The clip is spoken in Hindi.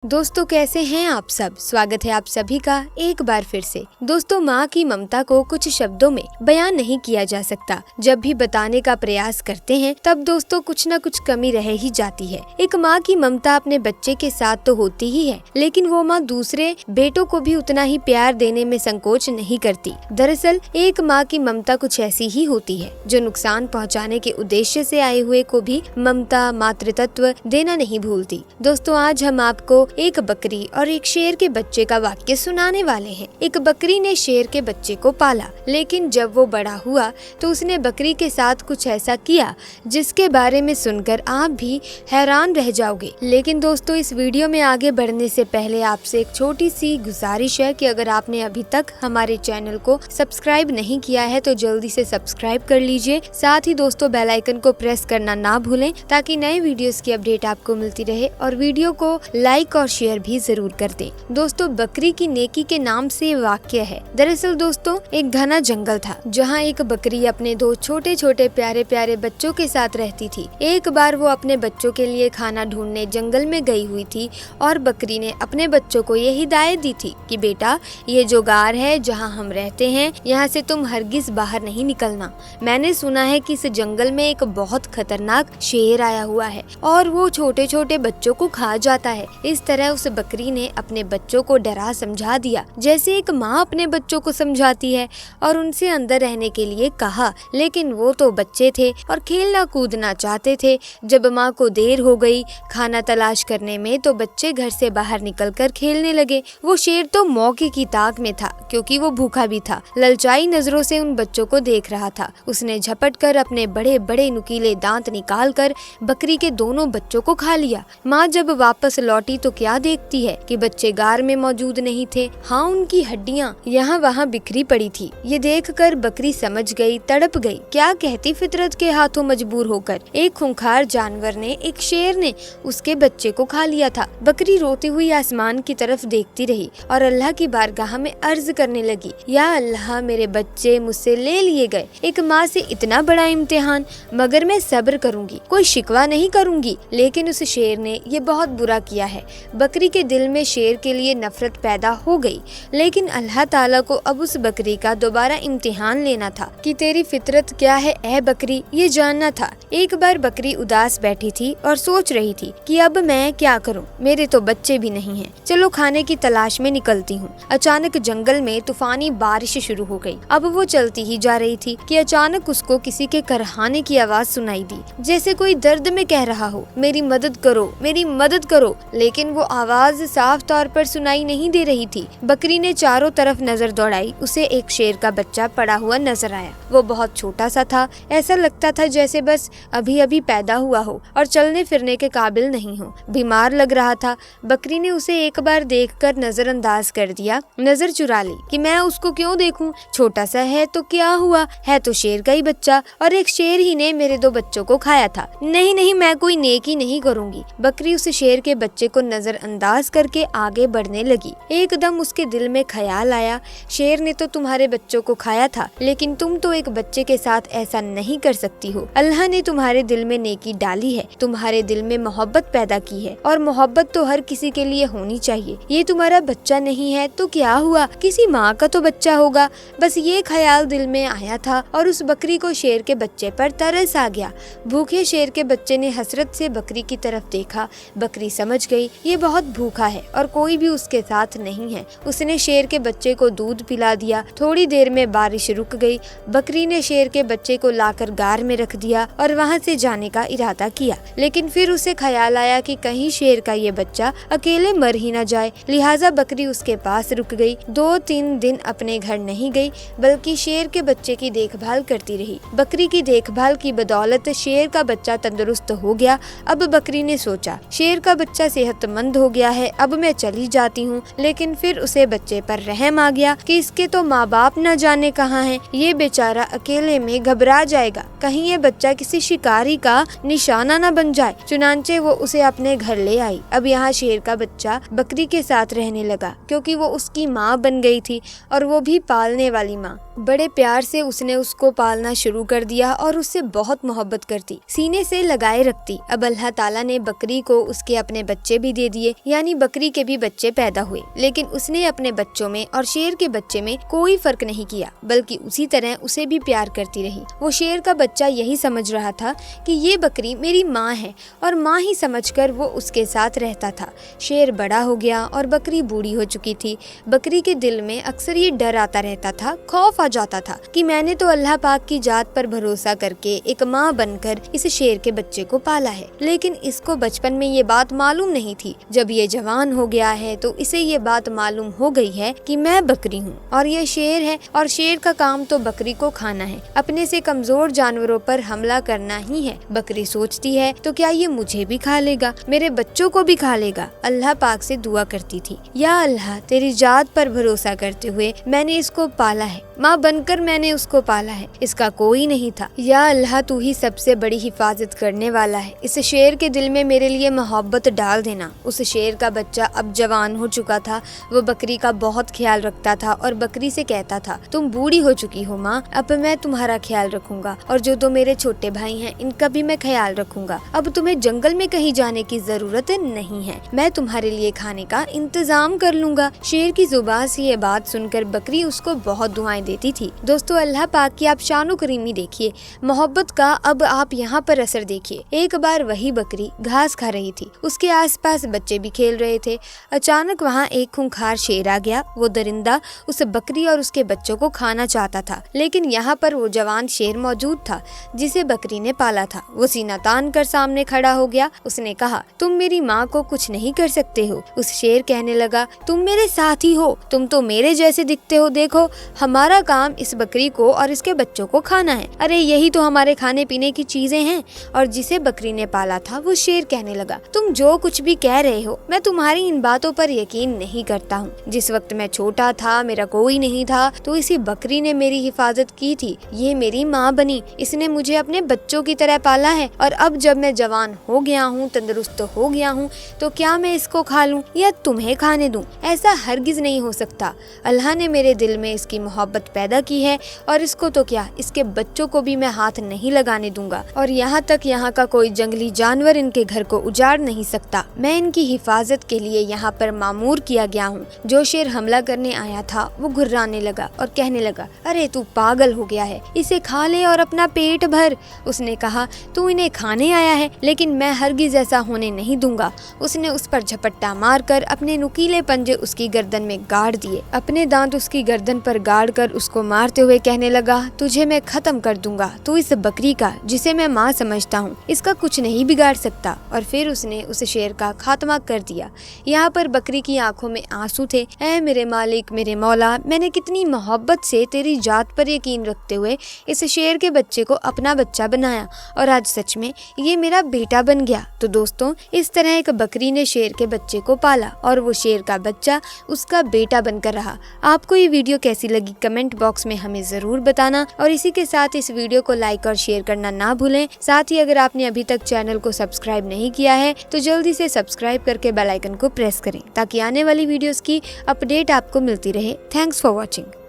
दोस्तों कैसे हैं आप सब। स्वागत है आप सभी का एक बार फिर से। दोस्तों माँ की ममता को कुछ शब्दों में बयान नहीं किया जा सकता। जब भी बताने का प्रयास करते हैं तब दोस्तों कुछ न कुछ कमी रह ही जाती है। एक माँ की ममता अपने बच्चे के साथ तो होती ही है, लेकिन वो माँ दूसरे बेटों को भी उतना ही प्यार देने में संकोच नहीं करती। दरअसल एक माँ की ममता कुछ ऐसी ही होती है जो नुकसान पहुँचाने के उद्देश्य से आए हुए को भी ममता मातृत्व देना नहीं भूलती। दोस्तों आज हम आपको एक बकरी और एक शेर के बच्चे का वाक्य सुनाने वाले हैं। एक बकरी ने शेर के बच्चे को पाला, लेकिन जब वो बड़ा हुआ तो उसने बकरी के साथ कुछ ऐसा किया जिसके बारे में सुनकर आप भी हैरान रह जाओगे। लेकिन दोस्तों इस वीडियो में आगे बढ़ने से पहले आपसे एक छोटी सी गुजारिश है कि अगर आपने अभी तक हमारे चैनल को सब्सक्राइब नहीं किया है तो जल्दी से सब्सक्राइब कर लीजिए। साथ ही दोस्तों बेल आइकन को प्रेस करना ना भूलें ताकि नए वीडियोस की अपडेट आपको मिलती रहे, और वीडियो को लाइक और शेयर भी जरूर कर दें। दोस्तों बकरी की नेकी के नाम से वाक्य है। दरअसल दोस्तों एक घना जंगल था जहाँ एक बकरी अपने दो छोटे छोटे प्यारे प्यारे बच्चों के साथ रहती थी। एक बार वो अपने बच्चों के लिए खाना ढूंढने जंगल में गई हुई थी और बकरी ने अपने बच्चों को ये हिदायत दी थी कि बेटा ये जो गार है जहाँ हम रहते हैं यहाँ से तुम हरगिज बाहर नहीं निकलना। मैंने सुना है कि इस जंगल में एक बहुत खतरनाक शेर आया हुआ है और वो छोटे छोटे बच्चों को खा जाता है। इस तरह उस बकरी ने अपने बच्चों को डरा समझा दिया जैसे एक माँ अपने बच्चों को समझाती है, और उनसे अंदर रहने के लिए कहा। लेकिन वो तो बच्चे थे और खेलना कूदना चाहते थे। जब माँ को देर हो गई खाना तलाश करने में तो बच्चे घर से बाहर निकलकर खेलने लगे। वो शेर तो मौके की ताक में था क्योंकि वो भूखा भी था। ललचाई नजरों से उन बच्चों को देख रहा था। उसने झपट कर अपने बड़े बड़े नुकीले दांत निकाल कर बकरी के दोनों बच्चों को खा लिया। माँ जब वापस लौटी तो क्या देखती है कि बच्चे गार में मौजूद नहीं थे। हाँ उनकी हड्डियाँ यहाँ वहाँ बिखरी पड़ी थी। ये देखकर बकरी समझ गई, तड़प गई। क्या कहती फितरत के हाथों मजबूर होकर एक खूंखार जानवर ने, एक शेर ने उसके बच्चे को खा लिया था। बकरी रोती हुई आसमान की तरफ देखती रही और अल्लाह की बारगाह में अर्ज करने लगी, या अल्लाह मेरे बच्चे मुझसे ले लिए गए। एक माँ से इतना बड़ा इम्तिहान, मगर मैं सब्र करूंगी, कोई शिकवा नहीं करूंगी। लेकिन उस शेर ने ये बहुत बुरा किया है। बकरी के दिल में शेर के लिए नफरत पैदा हो गई, लेकिन अल्लाह ताला को अब उस बकरी का दोबारा इम्तिहान लेना था कि तेरी फितरत क्या है ए बकरी, ये जानना था। एक बार बकरी उदास बैठी थी और सोच रही थी कि अब मैं क्या करूं, मेरे तो बच्चे भी नहीं हैं, चलो खाने की तलाश में निकलती हूं। अचानक जंगल में तूफानी बारिश शुरू हो गई। अब वो चलती ही जा रही थी कि अचानक उसको किसी के करहाने की आवाज सुनाई दी, जैसे कोई दर्द में कह रहा हो, मेरी मदद करो, मेरी मदद करो। लेकिन वो आवाज साफ तौर पर सुनाई नहीं दे रही थी। बकरी ने चारों तरफ नजर दौड़ाई। उसे एक शेर का बच्चा पड़ा हुआ नजर आया। वो बहुत छोटा सा था, ऐसा लगता था जैसे बस अभी अभी पैदा हुआ हो और चलने फिरने के काबिल नहीं हो। बीमार लग रहा था। बकरी ने उसे एक बार देखकर नजरअंदाज कर दिया, नजर चुरा ली कि मैं उसको क्यों देखूं, छोटा सा है तो क्या हुआ, है तो शेर का ही बच्चा और एक शेर ही ने मेरे दो बच्चों को खाया था। नहीं नहीं, मैं कोई नेकी नहीं करूंगी। बकरी उस शेर के बच्चे को नजरअंदाज करके आगे बढ़ने लगी। एकदम उसके दिल में ख्याल आया, शेर ने तो तुम्हारे बच्चों को खाया था, लेकिन तुम तो एक बच्चे के साथ ऐसा नहीं कर सकती हो। अल्लाह ने तुम्हारे दिल में नेकी डाली है, तुम्हारे दिल में मोहब्बत पैदा की है, और मोहब्बत तो हर किसी के लिए होनी चाहिए। ये तुम्हारा बच्चा नहीं है तो क्या हुआ, किसी माँ का तो बच्चा होगा। बस ये ख्याल दिल में आया था और उस बकरी को शेर के बच्चे पर तरस आ गया। भूखे शेर के बच्चे ने हसरत से बकरी की तरफ देखा। बकरी समझ गई ये बहुत भूखा है और कोई भी उसके साथ नहीं है। उसने शेर के बच्चे को दूध पिला दिया। थोड़ी देर में बारिश रुक गई। बकरी ने शेर के बच्चे को लाकर गार में रख दिया और वहां से जाने का इरादा किया, लेकिन फिर उसे ख्याल आया कि कहीं शेर का ये बच्चा अकेले मर ही न जाए। लिहाजा बकरी उसके पास रुक गई। 2-3 दिन अपने घर नहीं गई, बल्कि शेर के बच्चे की देखभाल करती रही। बकरी की देखभाल की बदौलत शेर का बच्चा तंदुरुस्त हो गया। अब बकरी ने सोचा शेर का बच्चा सेहतमंद हो गया है, अब मैं चली जाती हूँ। लेकिन फिर उसे बच्चे पर रहम आ गया कि इसके तो माँ बाप न जाने कहाँ हैं, ये बेचारा अकेले में घबरा जाएगा, कहीं ये बच्चा किसी शिकारी का निशाना न बन जाए। चुनांचे वो उसे अपने घर ले आई। अब यहाँ शेर का बच्चा बकरी के साथ रहने लगा क्योंकि वो उसकी माँ बन गई थी, और वो भी पालने वाली माँ। बड़े प्यार से उसने उसको पालना शुरू कर दिया और उससे बहुत मोहब्बत करती, सीने से लगाए रखती। अब अल्लाह ताला ने बकरी को उसके अपने बच्चे भी दे दिए, यानी बकरी के भी बच्चे पैदा हुए। लेकिन उसने अपने बच्चों में और शेर के बच्चे में कोई फर्क नहीं किया, बल्कि उसी तरह उसे भी प्यार करती रही। वो शेर का बच्चा यही समझ रहा था कि ये बकरी मेरी माँ है और माँ ही समझकर वो उसके साथ रहता था। शेर बड़ा हो गया और बकरी बूढ़ी हो चुकी थी। बकरी के दिल में अक्सर ये डर आता रहता था, खौफ आ जाता था कि मैंने तो अल्लाह पाक की जात पर भरोसा करके एक माँ बनकर इस शेर के बच्चे को पाला है। लेकिन इसको बचपन में ये बात मालूम नहीं थी। जब ये जवान हो गया है तो इसे ये बात मालूम हो गई है कि मैं बकरी हूँ और ये शेर है, और शेर का काम तो बकरी को खाना है, अपने से कमजोर जानवरों पर हमला करना ही है। बकरी सोचती है तो क्या ये मुझे भी खा लेगा, मेरे बच्चों को भी खा लेगा। अल्लाह पाक से दुआ करती थी, या अल्लाह तेरी जात पर भरोसा करते हुए मैंने इसको पाला है, माँ बनकर मैंने उसको पाला है, इसका कोई नहीं था। या अल्लाह तू ही सबसे बड़ी हिफाजत करने वाला है, इस शेर के दिल में मेरे लिए मोहब्बत डाल देना। उस शेर का बच्चा अब जवान हो चुका था। वो बकरी का बहुत ख्याल रखता था और बकरी से कहता था, तुम बूढ़ी हो चुकी हो माँ, अब मैं तुम्हारा ख्याल रखूंगा और जो दो मेरे छोटे भाई हैं इनका भी मैं ख्याल रखूंगा। अब तुम्हें जंगल में कहीं जाने की जरूरत नहीं है, मैं तुम्हारे लिए खाने का इंतजाम कर लूंगा। शेर की जुबान से ये बात सुनकर बकरी उसको बहुत दुआएं देती थी। दोस्तों, अल्लाह पाक की आप शानो करीमी देखिए, मोहब्बत का अब आप यहाँ पर असर देखिए। एक बार वही बकरी घास खा रही थी, उसके आसपास बच्चे भी खेल रहे थे। अचानक वहाँ एक खूंखार शेर आ गया। वो दरिंदा उस बकरी और उसके बच्चों को खाना चाहता था, लेकिन यहाँ पर वो जवान शेर मौजूद था जिसे बकरी ने पाला था। वो सीना तान कर सामने खड़ा हो गया। उसने कहा, तुम मेरी माँ को कुछ नहीं कर सकते हो। उस शेर कहने लगा, तुम मेरे साथी हो, तुम तो मेरे जैसे दिखते हो, देखो हमारा काम इस बकरी को और इसके बच्चों को खाना है। अरे यही तो हमारे खाने पीने की चीजें हैं। और जिसे बकरी ने पाला था वो शेर कहने लगा, तुम जो कुछ भी कह रहे हो मैं तुम्हारी इन बातों पर यकीन नहीं करता हूँ। जिस वक्त मैं छोटा था, मेरा कोई नहीं था, तो इसी बकरी ने मेरी हिफाजत की थी। ये मेरी माँ बनी, इसने मुझे अपने बच्चों की तरह पाला है। और अब जब मैं जवान हो गया हूँ, तंदुरुस्त हो गया हूँ, तो क्या मैं इसको खा लूँ या तुम्हें खाने दूँ? ऐसा हरगिज नहीं हो सकता। अल्लाह ने मेरे दिल में इसकी मोहब्बत पैदा की है और इसको तो क्या, इसके बच्चों को भी मैं हाथ नहीं लगाने दूंगा। और यहाँ तक यहाँ का कोई जंगली जानवर इनके घर को उजाड़ नहीं सकता। मैं इनकी हिफाजत के लिए यहाँ पर मामूर किया गया हूँ। जो शेर हमला करने आया था वो घुर्राने लगा और कहने लगा, अरे तू पागल हो गया है, इसे खा ले और अपना पेट भर। उसने कहा, तू इन्हें खाने आया है, लेकिन मैं हरगिज ऐसा होने नहीं दूंगा। उसने उस पर झपट्टा मारकर अपने नुकीले पंजे उसकी गर्दन में गाड़ दिए। अपने दांत उसकी गर्दन पर गाड़ कर उसको मारते हुए कहने लगा, तुझे मैं खत्म कर दूंगा। तू इस बकरी का, जिसे मैं माँ समझता हूँ, इसका कुछ नहीं बिगाड़ सकता। और फिर उसने उस शेर का खात्मा कर दिया। यहाँ पर बकरी की आंखों में आंसू थे। ऐ मेरे मालिक, मेरे मौला, मैंने कितनी मोहब्बत से तेरी जात पर यकीन रखते हुए इस शेर के बच्चे को अपना बच्चा बनाया और आज सच में ये मेरा बेटा बन गया। तो दोस्तों, इस तरह एक बकरी ने शेर के बच्चे को पाला और वो शेर का बच्चा उसका बेटा बनकर रहा। आपको ये वीडियो कैसी लगी कमेंट बॉक्स में हमें जरूर बताना और इसी के साथ इस वीडियो को लाइक और शेयर करना ना भूलें। साथ ही अगर आपने अभी तक चैनल को सब्सक्राइब नहीं किया है तो जल्दी से सब्सक्राइब करके बेल आइकन को प्रेस करें ताकि आने वाली वीडियोस की अपडेट आपको मिलती रहे। Thanks for watching.